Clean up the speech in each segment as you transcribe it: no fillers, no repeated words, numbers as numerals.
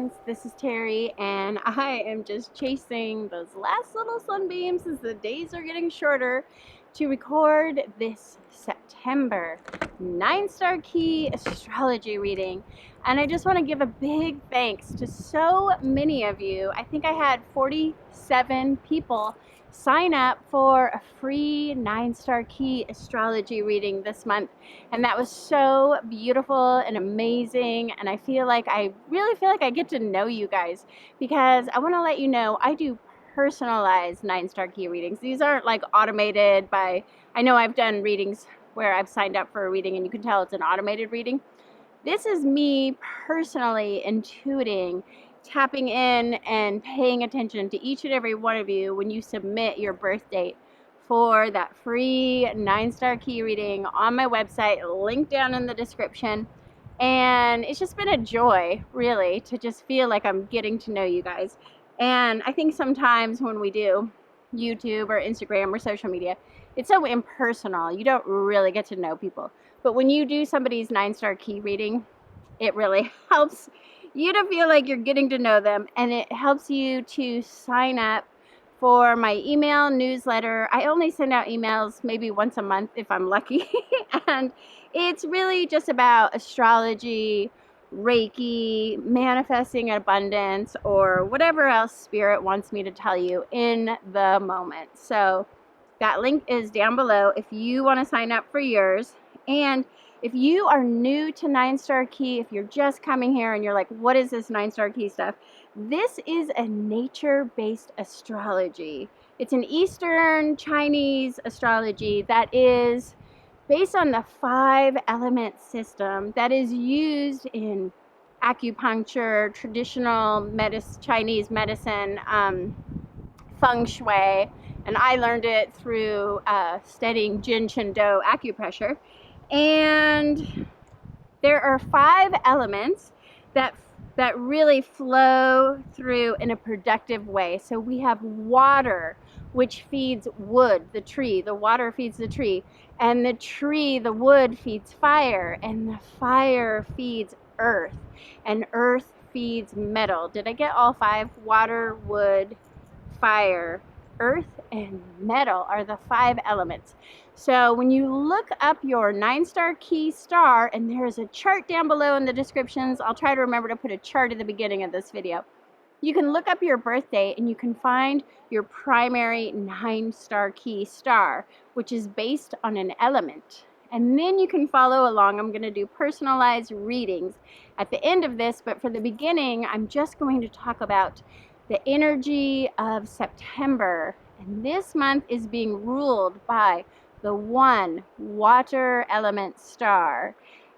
friends, this is Terry, and I am just chasing those last little sunbeams as the days are getting shorter to record this September 9-star key astrology reading. And I just want to give a big thanks to so many of you. I think I had 47 people sign up for a free 9-star key astrology reading this month, and that was so beautiful and amazing. And I really feel like I get to know you guys, because I want to let you know I do personalized 9-star key readings. These aren't like automated by, I know I've done readings where I've signed up for a reading and you can tell it's an automated reading. This is me personally intuiting, tapping in and paying attention to each and every one of you when you submit your birth date for that free 9-star key reading on my website, linked down in the description. And it's just been a joy, really, to just feel like I'm getting to know you guys. And I think sometimes when we do YouTube or Instagram or social media, it's so impersonal. You don't really get to know people. But when you do somebody's 9-star key reading, it really helps you to feel like you're getting to know them, and it helps you to sign up for my email newsletter. I only send out emails maybe once a month if I'm lucky. And it's really just about astrology, Reiki, manifesting abundance, or whatever else Spirit wants me to tell you in the moment. So that link is down below if you want to sign up for yours. And if you are new to 9-star key, if you're just coming here and you're like, what is this 9-star key stuff? This is a nature-based astrology. It's an Eastern Chinese astrology that is based on the 5-element system that is used in acupuncture, traditional Chinese medicine, feng shui, and I learned it through studying Jin Shin Do acupressure. And there are 5 elements that really flow through in a productive way. So we have water, which feeds wood, the tree. The water feeds the tree. And the tree, the wood, feeds fire. And the fire feeds earth. And earth feeds metal. Did I get all 5? Water, wood, fire, earth, and metal are the 5 elements. So when you look up your 9-star key star, and there's a chart down below in the descriptions, I'll try to remember to put a chart at the beginning of this video. You can look up your birth date and you can find your primary 9-star key star, which is based on an element. And then you can follow along. I'm going to do personalized readings at the end of this, but for the beginning, I'm just going to talk about the energy of September. And this month is being ruled by the 1 water element star.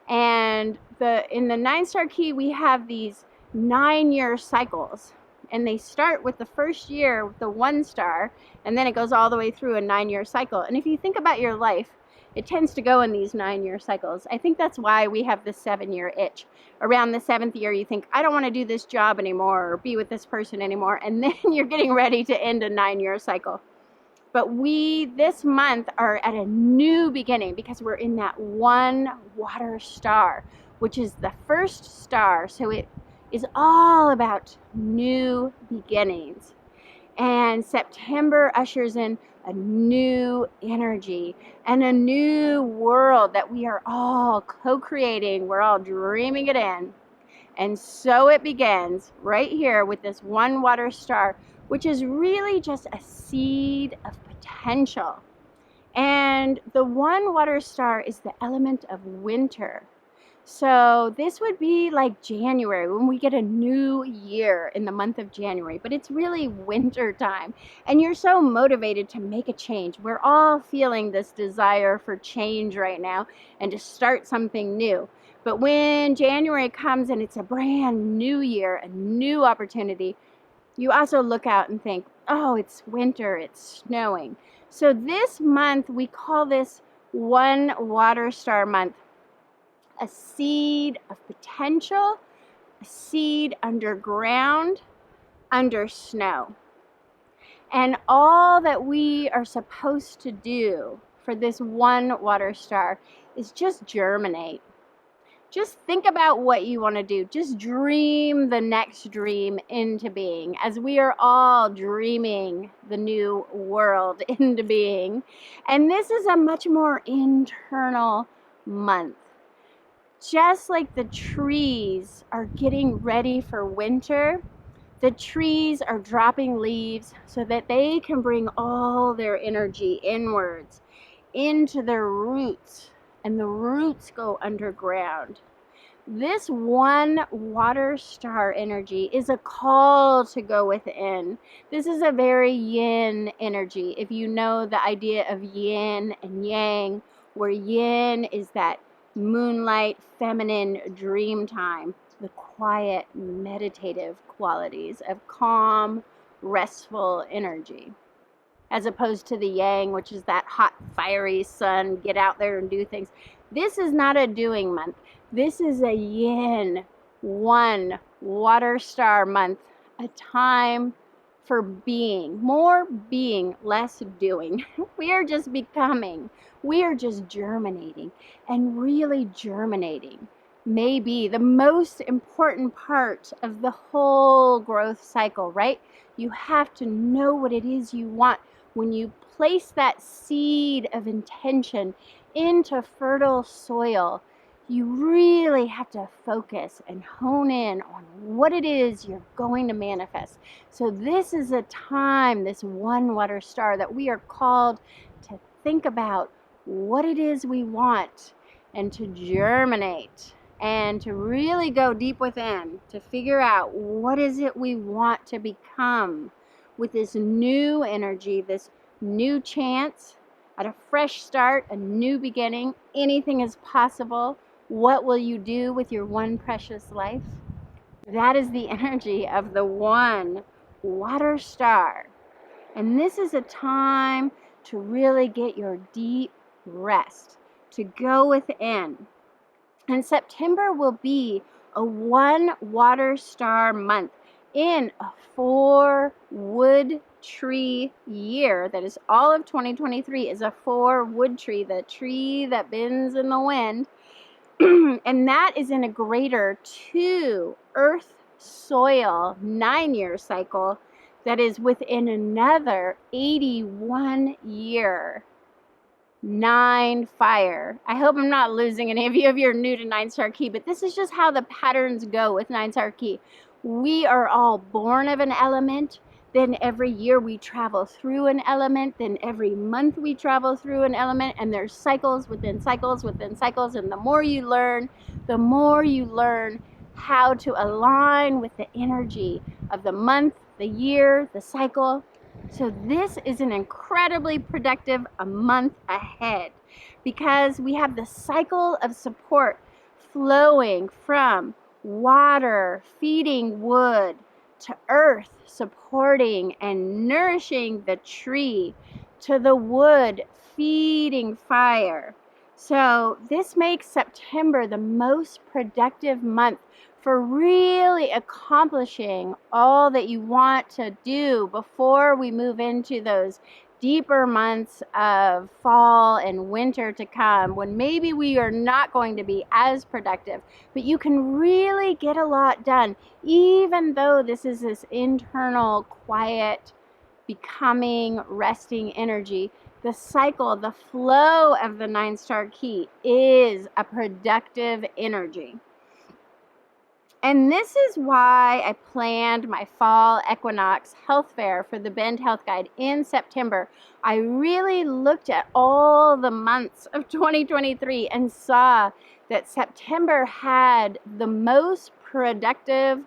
And in the 9-star key, we have these 9-year cycles. And they start with the first year with the 1 star, and then it goes all the way through a 9-year cycle. And if you think about your life, it tends to go in these 9-year cycles. I think that's why we have the 7-year itch. Around the 7th year, you think, I don't want to do this job anymore or be with this person anymore. And then you're getting ready to end a 9-year cycle. But we, this month, are at a new beginning because we're in that 1 water star, which is the first star. So it is all about new beginnings. And September ushers in a new energy and a new world that we are all co-creating. We're all dreaming it in. And so it begins right here with this 1 water star, which is really just a seed of potential. And the 1 water star is the element of winter. So this would be like January, when we get a new year in the month of January, but it's really winter time, and you're so motivated to make a change. We're all feeling this desire for change right now and to start something new. But when January comes and it's a brand new year, a new opportunity, you also look out and think, oh, it's winter, it's snowing. So this month, we call this 1 water star month. A seed of potential, a seed underground, under snow. And all that we are supposed to do for this 1 water star is just germinate. just think about what you want to do. Just dream the next dream into being, as we are all dreaming the new world into being. And this is a much more internal month. Just like the trees are getting ready for winter, the trees are dropping leaves so that they can bring all their energy inwards into their roots, and the roots go underground. This one water star energy is a call to go within. This is a very yin energy. If you know the idea of yin and yang, where yin is that moonlight, feminine dream time, the quiet, meditative qualities of calm, restful energy, as opposed to the yang, which is that hot, fiery sun, get out there and do things. This is not a doing month. This is a yin, one water star month, a time for being, more being, less doing. We are just becoming. We are just germinating, and really germinating may be the most important part of the whole growth cycle, right? You have to know what it is you want. When you place that seed of intention into fertile soil, you really have to focus and hone in on what it is you're going to manifest. So this is a time, this one water star, that we are called to think about what it is we want, and to germinate, and to really go deep within to figure out what is it we want to become with this new energy, this new chance at a fresh start, a new beginning. Anything is possible. What will you do with your one precious life? That is the energy of the one water star. And this is a time to really get your deep rest, to go within. And September will be a one water star month in a 4 wood tree year. That is all of 2023 is a 4 wood tree, the tree that bends in the wind. And that is in a greater 2 earth soil 9-year cycle that is within another 81 year 9 fire. I hope I'm not losing any of you if you're new to 9 Star Ki, but this is just how the patterns go with 9 Star Ki. We are all born of an element, then every year we travel through an element, then every month we travel through an element, and there's cycles within cycles within cycles, and the more you learn how to align with the energy of the month, the year, the cycle. So this is an incredibly productive month ahead, because we have the cycle of support flowing from water feeding wood to earth supporting and nourishing the tree, to the wood feeding fire. So this makes September the most productive month for really accomplishing all that you want to do before we move into those deeper months of fall and winter to come, when maybe we are not going to be as productive, but you can really get a lot done, even though this is this internal, quiet, becoming, resting energy. The cycle, the flow of the 9 Star Ki is a productive energy. And this is why I planned my fall equinox health fair for the Bend Health Guide in September. I really looked at all the months of 2023 and saw that September had the most productive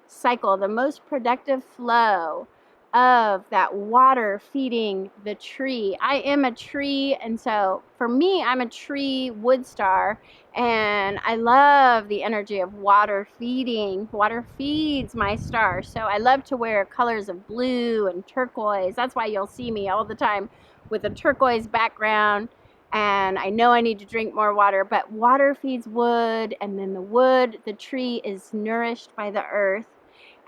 cycle, the most productive flow of that water feeding the tree. I am a tree, and so for me, I'm a tree wood star, and I love the energy of water feeding. Water feeds my star, so I love to wear colors of blue and turquoise. That's why you'll see me all the time with a turquoise background, and I know I need to drink more water, but water feeds wood, and then the wood, the tree, is nourished by the earth,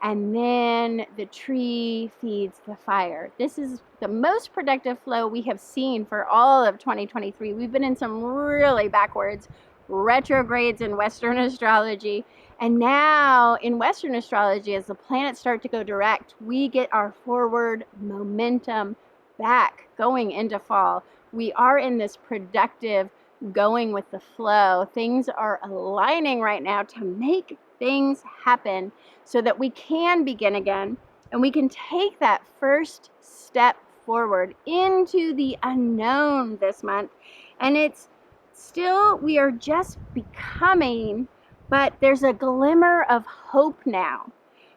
and then the tree feeds the fire. This is the most productive flow we have seen for all of 2023. We've been in some really backwards, retrogrades in Western astrology. And now in Western astrology, as the planets start to go direct, we get our forward momentum back going into fall. We are in this productive going with the flow. Things are aligning right now to make things happen so that we can begin again and we can take that first step forward into the unknown this month. And it's still, we are just becoming, but there's a glimmer of hope now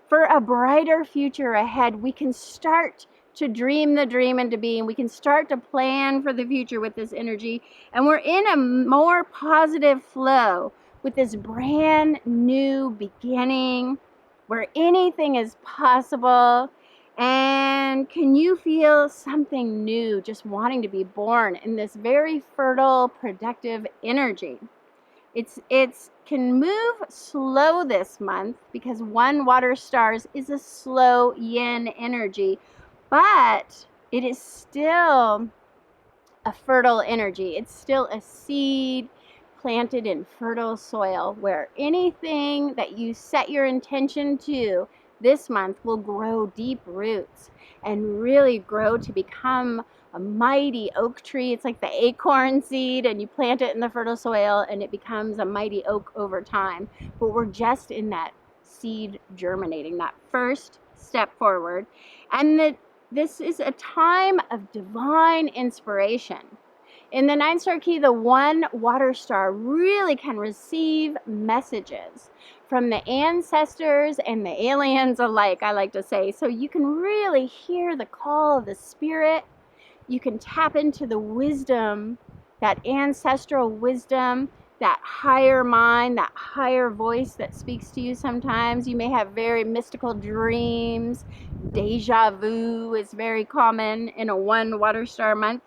for a brighter future ahead. We can start to dream the dream into being. We can start to plan for the future with this energy. And we're in a more positive flow with this brand new beginning where anything is possible. And can you feel something new just wanting to be born in this very fertile, productive energy? It's can move slow this month because one water stars is a slow yin energy, but it is still a fertile energy. It's still a seed planted in fertile soil where anything that you set your intention to this month will grow deep roots and really grow to become a mighty oak tree. It's like the acorn seed, and you plant it in the fertile soil and it becomes a mighty oak over time. But we're just in that seed germinating, that first step forward. And this is a time of divine inspiration. In the 9 star key, the 1 water star really can receive messages from the ancestors and the aliens alike, I like to say. So you can really hear the call of the spirit. You can tap into the wisdom, that ancestral wisdom, that higher mind, that higher voice that speaks to you sometimes. You may have very mystical dreams. Deja vu is very common in a 1 water star month.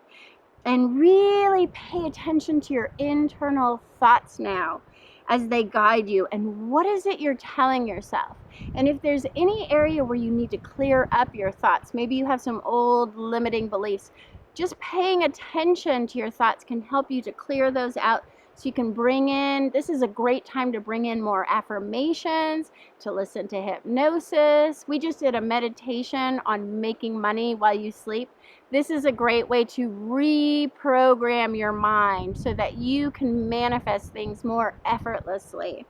And really pay attention to your internal thoughts now as they guide you. And what is it you're telling yourself? And if there's any area where you need to clear up your thoughts, maybe you have some old limiting beliefs, just paying attention to your thoughts can help you to clear those out. So you can bring in, this is a great time to bring in more affirmations, to listen to hypnosis. We just did a meditation on making money while you sleep. This is a great way to reprogram your mind so that you can manifest things more effortlessly.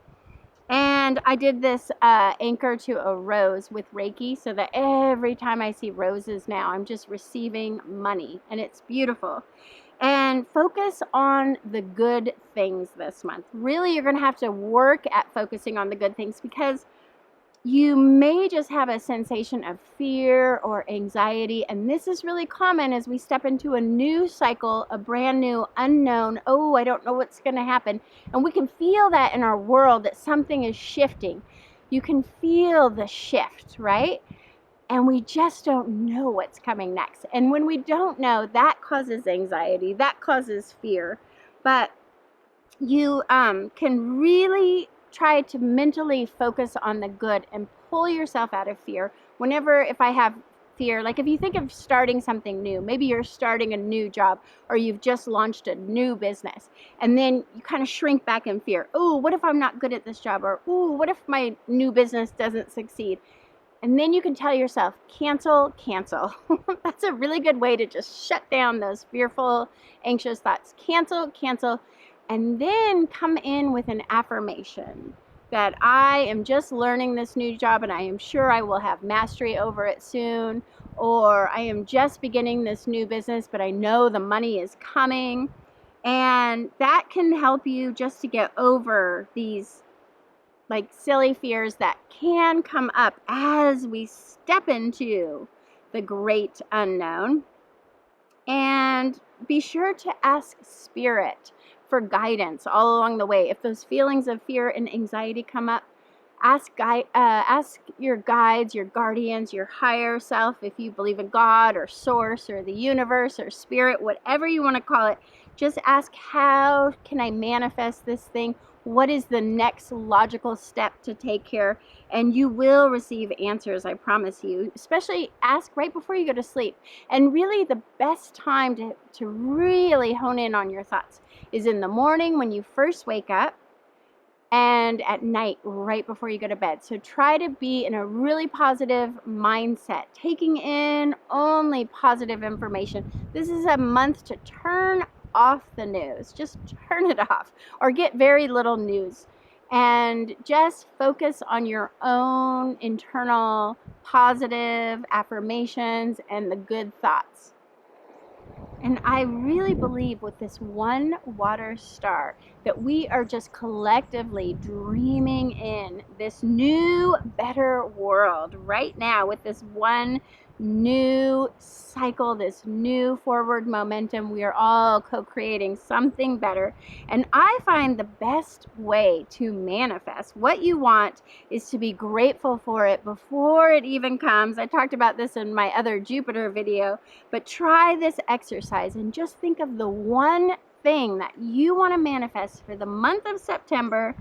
And I did this anchor to a rose with Reiki so that every time I see roses now, I'm just receiving money, and it's beautiful. And focus on the good things this month. Really, you're going to have to work at focusing on the good things because you may just have a sensation of fear or anxiety, and this is really common as we step into a new cycle, a brand new unknown. Oh, I don't know what's going to happen. And we can feel that in our world, that something is shifting. You can feel the shift, right? And we just don't know what's coming next. And when we don't know, that causes anxiety, that causes fear. But you can really try to mentally focus on the good and pull yourself out of fear. If I have fear, like if you think of starting something new, maybe you're starting a new job or you've just launched a new business, and then you kind of shrink back in fear. Oh, what if I'm not good at this job? Or, oh, what if my new business doesn't succeed? And then you can tell yourself, cancel, cancel. That's a really good way to just shut down those fearful, anxious thoughts. Cancel, cancel. And then come in with an affirmation that I am just learning this new job and I am sure I will have mastery over it soon. Or I am just beginning this new business, but I know the money is coming. And that can help you just to get over these like silly fears that can come up as we step into the great unknown. And be sure to ask Spirit for guidance all along the way. If those feelings of fear and anxiety come up, Ask your guides, your guardians, your higher self, if you believe in God or source or the universe or spirit, whatever you want to call it. Just ask, how can I manifest this thing? What is the next logical step to take here? And you will receive answers, I promise you. Especially ask right before you go to sleep. And really the best time to really hone in on your thoughts is in the morning when you first wake up, and at night right before you go to bed. So try to be in a really positive mindset, taking in only positive information. This is a month to turn off the news. Just turn it off, or get very little news, and just focus on your own internal positive affirmations and the good thoughts. And I really believe with this one water star that we are just collectively dreaming in this new, better world right now with this one new cycle, this new forward momentum. We are all co-creating something better. And I find the best way to manifest what you want is to be grateful for it before it even comes. I talked about this in my other Jupiter video, but try this exercise and just think of the one thing that you want to manifest for the month of September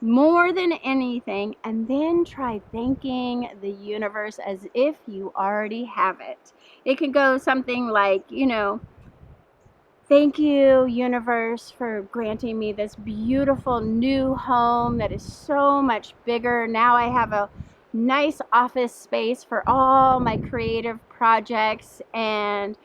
more than anything, and then try thanking the universe as if you already have it. It could go something like, thank you, universe, for granting me this beautiful new home that is so much bigger. Now I have a nice office space for all my creative projects, and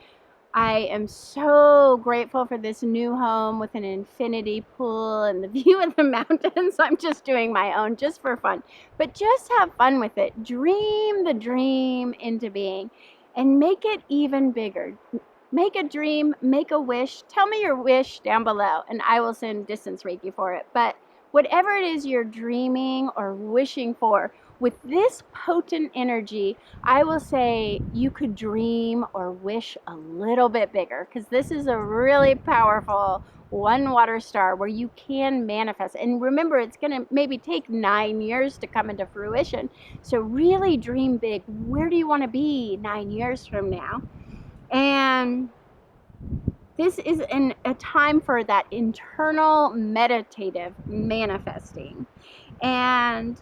I am so grateful for this new home with an infinity pool and the view of the mountains. I'm just doing my own just for fun. But just have fun with it. Dream the dream into being and make it even bigger. Make a dream, make a wish. Tell me your wish down below and I will send distance Reiki for it. But whatever it is you're dreaming or wishing for, with this potent energy, I will say you could dream or wish a little bit bigger, because this is a really powerful one water star where you can manifest. And remember, it's going to maybe take 9 years to come into fruition. So really dream big. Where do you want to be 9 years from now? And this is a time for that internal meditative manifesting. And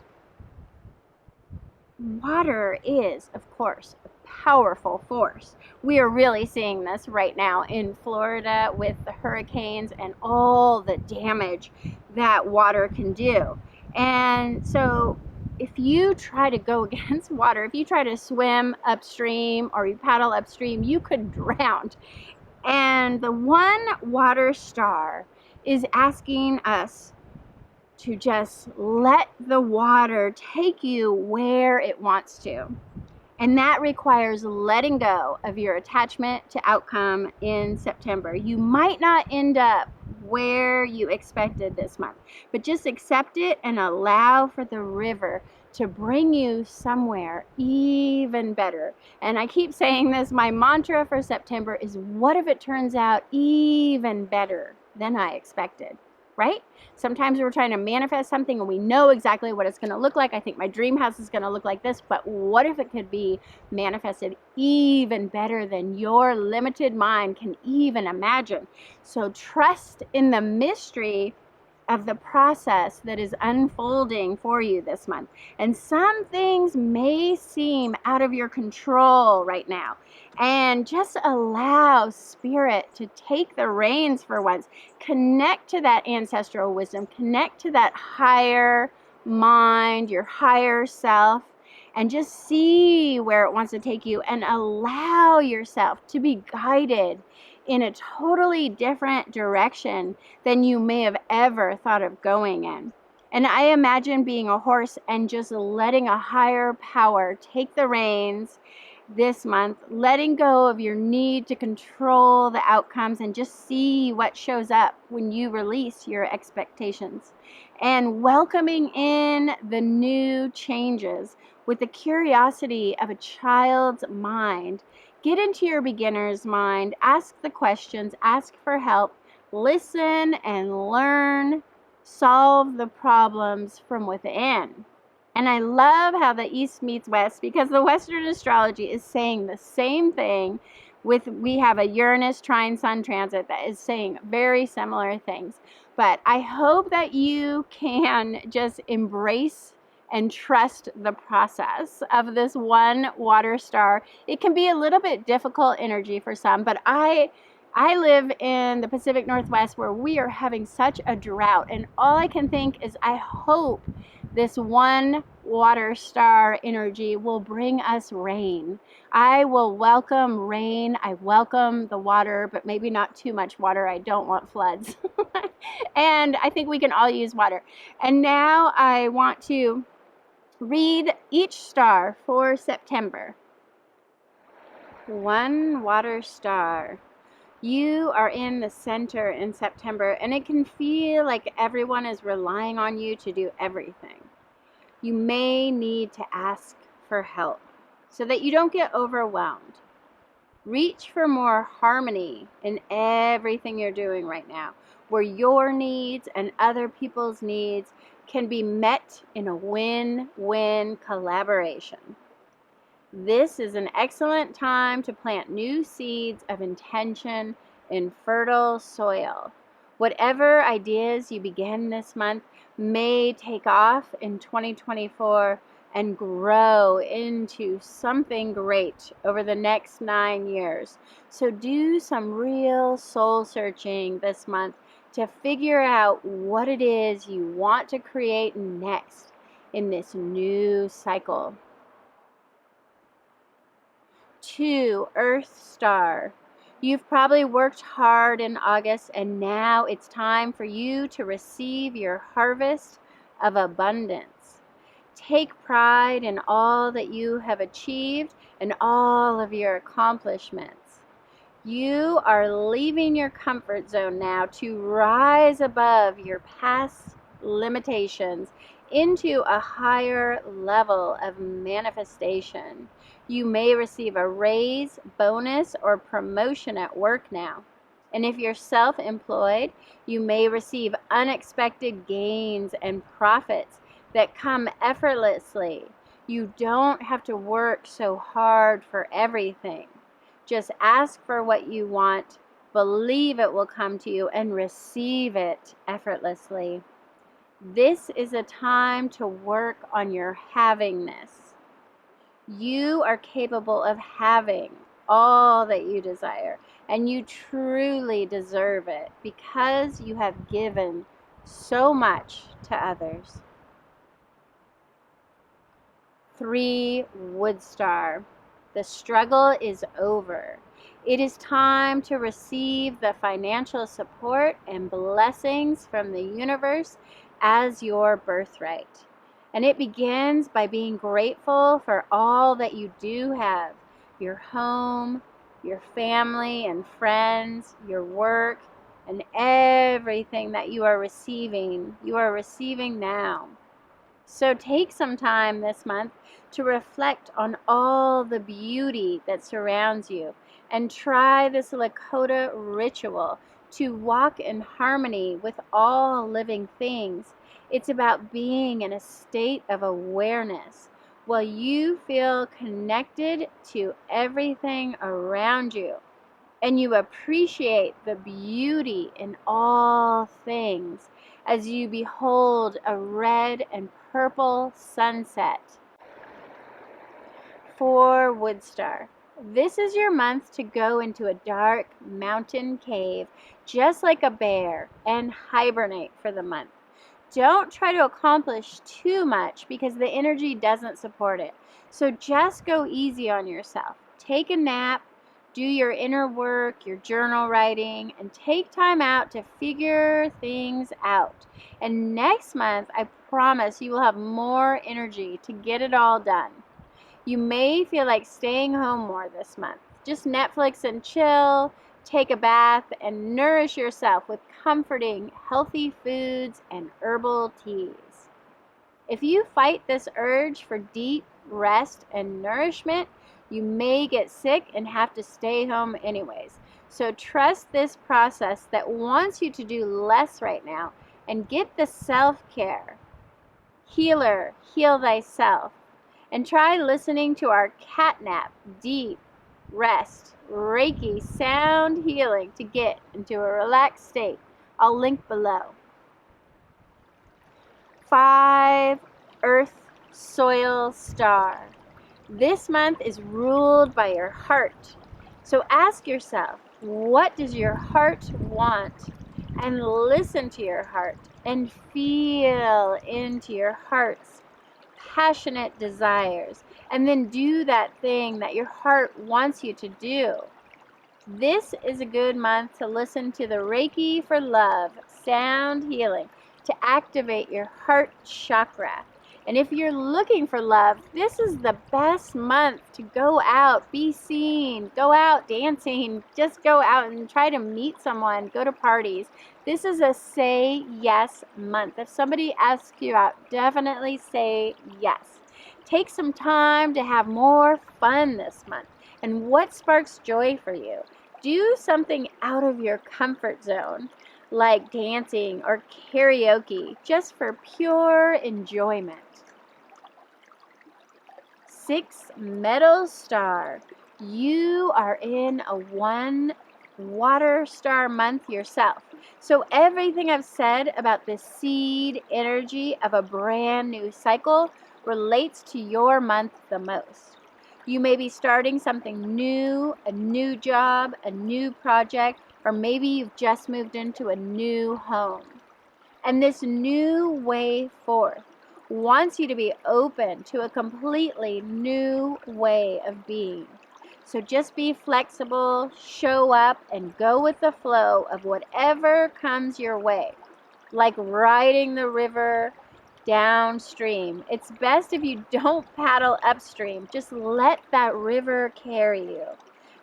water is, of course, a powerful force. We are really seeing this right now in Florida with the hurricanes and all the damage that water can do. And so if you try to go against water, if you try to swim upstream or you paddle upstream, you could drown. And the one water star is asking us to just let the water take you where it wants to. And that requires letting go of your attachment to outcome in September. You might not end up where you expected this month, but just accept it and allow for the river to bring you somewhere even better. And I keep saying this, my mantra for September is, what if it turns out even better than I expected? Right? Sometimes we're trying to manifest something and we know exactly what it's going to look like. I think my dream house is going to look like this, but what if it could be manifested even better than your limited mind can even imagine? So trust in the mystery of the process that is unfolding for you this month. And some things may seem out of your control right now. And just allow spirit to take the reins for once. Connect to that ancestral wisdom. Connect to that higher mind, your higher self, and just see where it wants to take you, and allow yourself to be guided in a totally different direction than you may have ever thought of going in. And I imagine being a horse and just letting a higher power take the reins this month, letting go of your need to control the outcomes and just see what shows up when you release your expectations, and welcoming in the new changes with the curiosity of a child's mind. Get into your beginner's mind, ask the questions, ask for help, listen and learn, solve the problems from within. And I love how the East meets West, because the Western astrology is saying the same thing. We have a Uranus trine Sun transit that is saying very similar things. But I hope that you can just embrace and trust the process of this one water star. It can be a little bit difficult energy for some, but I live in the Pacific Northwest, where we are having such a drought, and all I can think is I hope this one water star energy will bring us rain. I will welcome rain. I welcome the water, but maybe not too much water. I don't want floods. And I think we can all use water. And now I want to read each star for September. One water star. You are in the center in September, and it can feel like everyone is relying on you to do everything. You may need to ask for help so that you don't get overwhelmed. Reach for more harmony in everything you're doing right now, where your needs and other people's needs can be met in a win-win collaboration. This is an excellent time to plant new seeds of intention in fertile soil. Whatever ideas you begin this month may take off in 2024 and grow into something great over the next 9 years. So do some real soul searching this month to figure out what it is you want to create next in this new cycle. 2, Earth Star. You've probably worked hard in August, and now it's time for you to receive your harvest of abundance. Take pride in all that you have achieved and all of your accomplishments. You are leaving your comfort zone now to rise above your past limitations into a higher level of manifestation. You may receive a raise, bonus, or promotion at work now. And if you're self-employed, you may receive unexpected gains and profits that come effortlessly. You don't have to work so hard for everything. Just ask for what you want, believe it will come to you, and receive it effortlessly. This is a time to work on your havingness. You are capable of having all that you desire, and you truly deserve it because you have given so much to others. 3, Wood Star. The struggle is over. It is time to receive the financial support and blessings from the universe as your birthright. And it begins by being grateful for all that you do have: your home, your family and friends, your work, and everything that you are receiving now. So take some time this month to reflect on all the beauty that surrounds you, and try this Lakota ritual to walk in harmony with all living things. It's about being in a state of awareness while you feel connected to everything around you, and you appreciate the beauty in all things as you behold a red and purple sunset. 4, Wood Star. This is your month to go into a dark mountain cave, just like a bear, and hibernate for the month. Don't try to accomplish too much because the energy doesn't support it. So just go easy on yourself. Take a nap, do your inner work, your journal writing, and take time out to figure things out. And next month, I promise you will have more energy to get it all done. You may feel like staying home more this month. Just Netflix and chill, take a bath, and nourish yourself with comforting, healthy foods and herbal teas. If you fight this urge for deep rest and nourishment, you may get sick and have to stay home anyways. So trust this process that wants you to do less right now and get the self-care. Healer, heal thyself. And try listening to our catnap, deep rest, Reiki sound healing to get into a relaxed state. I'll link below. 5, Earth, Soil, Star. This month is ruled by your heart. So ask yourself, what does your heart want? And listen to your heart and feel into your heart's passionate desires. And then do that thing that your heart wants you to do. This is a good month to listen to the Reiki for Love sound healing to activate your heart chakra. And if you're looking for love, this is the best month to go out, be seen, go out dancing, just go out and try to meet someone, go to parties. This is a say yes month. If somebody asks you out, definitely say yes. Take some time to have more fun this month. And what sparks joy for you? Do something out of your comfort zone, like dancing or karaoke, just for pure enjoyment. 6, Metal Star. You are in a 1 water star month yourself. So everything I've said about the seed energy of a brand new cycle relates to your month the most. You may be starting something new, a new job, a new project, or maybe you've just moved into a new home. And this new way forth wants you to be open to a completely new way of being. So just be flexible, show up, and go with the flow of whatever comes your way. Like riding the river downstream. It's best if you don't paddle upstream. Just let that river carry you.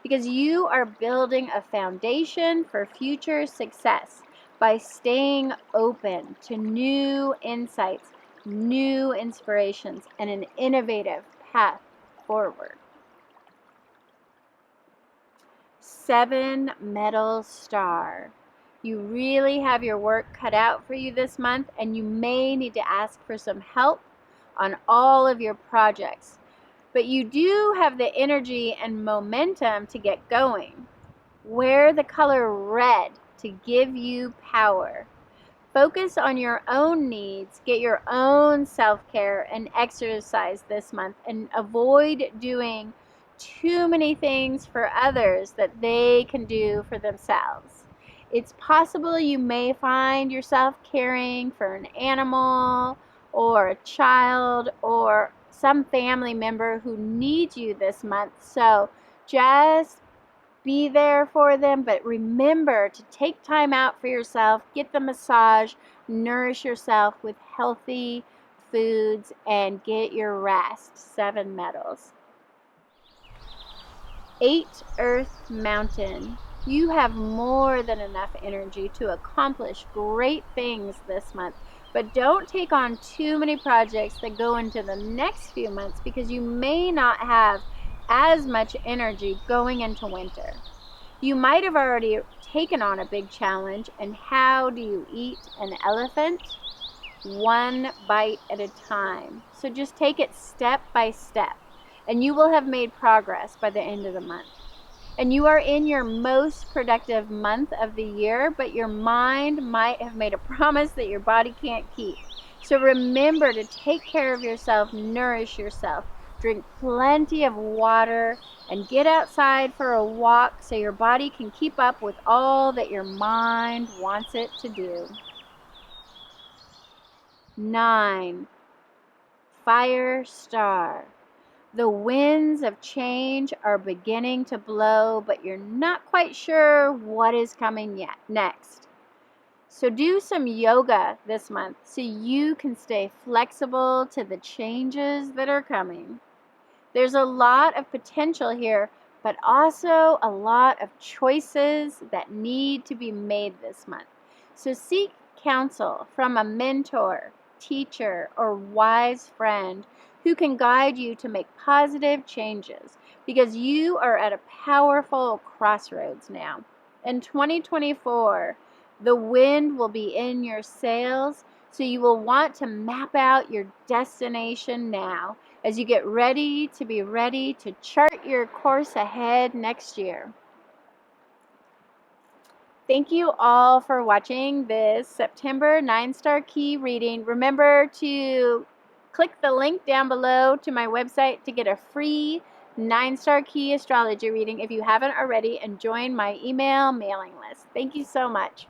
Because you are building a foundation for future success by staying open to new insights, new inspirations, and an innovative path forward. 7, Metal Star. You really have your work cut out for you this month, and you may need to ask for some help on all of your projects. But you do have the energy and momentum to get going. Wear the color red to give you power. Focus on your own needs, get your own self-care and exercise this month, and avoid doing too many things for others that they can do for themselves. It's possible you may find yourself caring for an animal or a child or some family member who needs you this month. So just be there for them, but remember to take time out for yourself, get the massage, nourish yourself with healthy foods, and get your rest. 7 metals. 8, Earth, Mountain. You have more than enough energy to accomplish great things this month, but don't take on too many projects that go into the next few months because you may not have as much energy going into winter. You might have already taken on a big challenge, and how do you eat an elephant? 1 bite at a time. So just take it step by step, and you will have made progress by the end of the month. And you are in your most productive month of the year, but your mind might have made a promise that your body can't keep. So remember to take care of yourself, nourish yourself, drink plenty of water, and get outside for a walk so your body can keep up with all that your mind wants it to do. 9, Fire Star. The winds of change are beginning to blow, but you're not quite sure what is coming yet next. So do some yoga this month so you can stay flexible to the changes that are coming. There's a lot of potential here, but also a lot of choices that need to be made this month. So seek counsel from a mentor, teacher, or wise friend who can guide you to make positive changes, because you are at a powerful crossroads now. In 2024, the wind will be in your sails, So you will want to map out your destination now as you get ready to chart your course ahead next year. Thank you all for watching this September 9-star key reading. Remember to click the link down below to my website to get a free 9-star key astrology reading if you haven't already, and join my email mailing list. Thank you so much.